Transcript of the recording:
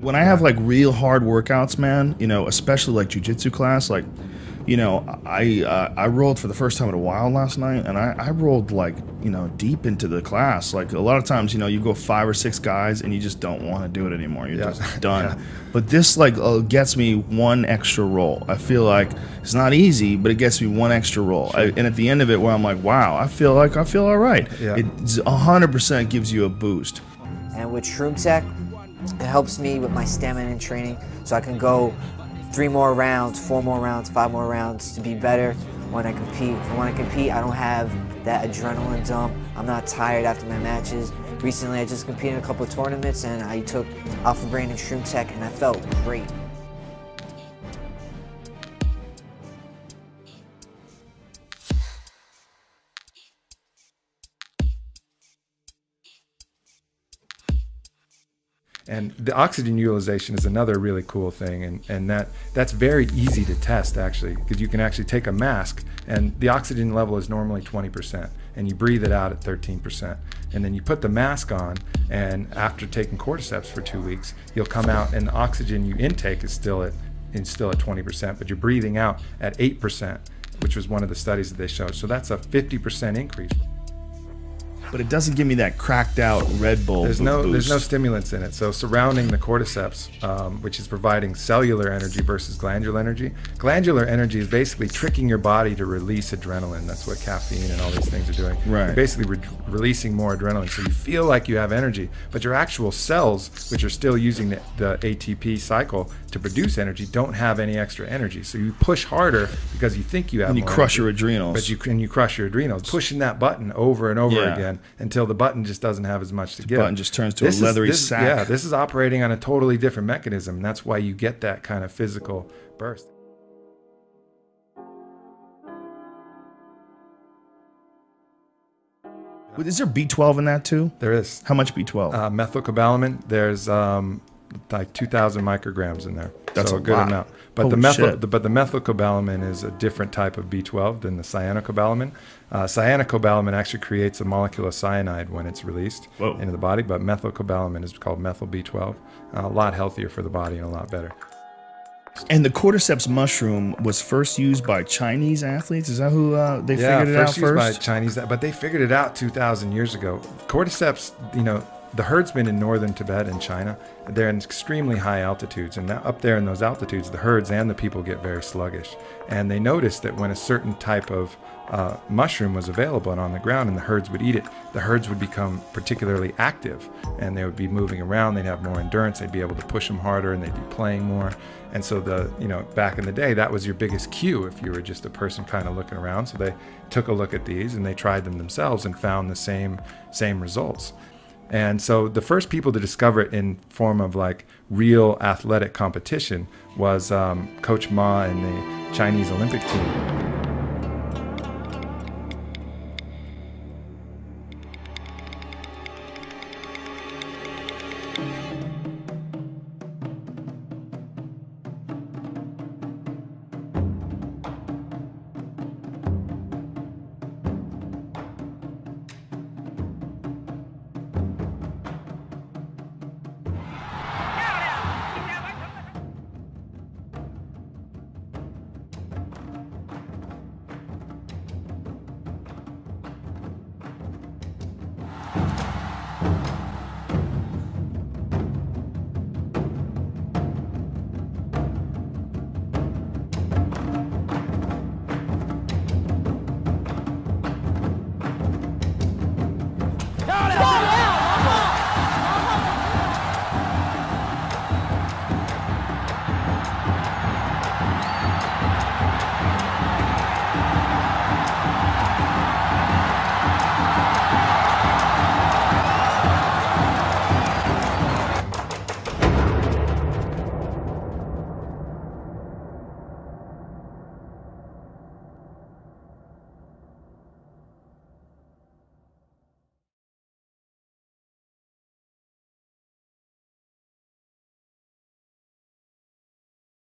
When I have like real hard workouts, man, you know, especially like jujitsu class, like, you know, I rolled for the first time in a while last night, and I rolled like, you know, deep into the class. Like a lot of times, you know, you go 5 or 6 guys and you just don't want to do it anymore. You're just done. Yeah. But this like gets me one extra roll. I feel like it's not easy, but it gets me one extra roll. Sure. And at the end of it, where I'm like, wow, I feel all right. Yeah. It 100% gives you a boost. And with Shroomtech, it helps me with my stamina and training, so I can go 3 more rounds, 4 more rounds, 5 more rounds to be better when I compete. And when I compete, I don't have that adrenaline dump. I'm not tired after my matches. Recently, I just competed in a couple of tournaments, and I took Alpha Brain and Shroomtech, and I felt great. And the oxygen utilization is another really cool thing, and that's very easy to test actually, because you can actually take a mask, and the oxygen level is normally 20%, and you breathe it out at 13%, and then you put the mask on, and after taking cordyceps for 2 weeks, you'll come out, and the oxygen you intake is still at 20%, but you're breathing out at 8%, which was one of the studies that they showed. So that's a 50% increase. But it doesn't give me that cracked out Red Bull There's boost. no stimulants in it. So surrounding the cordyceps, which is providing cellular energy versus glandular energy. Glandular energy is basically tricking your body to release adrenaline. That's what caffeine and all these things are doing. Right. You're basically releasing more adrenaline. So you feel like you have energy, but your actual cells, which are still using the ATP cycle to produce energy, don't have any extra energy. So you push harder because you think you have more energy. And you crush your adrenals. But you crush your adrenals, pushing that button over and over again, until the button just doesn't have as much to give. The button just turns to a leathery sack. Yeah, this is operating on a totally different mechanism, and that's why you get that kind of physical burst. Is there B12 in that too? There is. How much B12? Methylcobalamin, there's like 2,000 micrograms in there. That's so a good lot. amount. But the methylcobalamin is a different type of B12 than the cyanocobalamin. Cyanocobalamin actually creates a molecule of cyanide when it's released into the body, but methylcobalamin is called methyl B12. A lot healthier for the body and a lot better. And the cordyceps mushroom was first used by Chinese athletes? Is that who they figured it out first? Yeah, first used by Chinese, but they figured it out 2,000 years ago. Cordyceps, you know, the herd's been in northern Tibet and China. They're in extremely high altitudes, and now up there in those altitudes, the herds and the people get very sluggish. And they noticed that when a certain type of mushroom was available and on the ground, and the herds would eat it, the herds would become particularly active, and they would be moving around. They'd have more endurance. They'd be able to push them harder, and they'd be playing more. And so back in the day, that was your biggest cue if you were just a person kind of looking around. So they took a look at these and they tried them themselves and found the same results. And so the first people to discover it in form of like real athletic competition was Coach Ma and the Chinese Olympic team.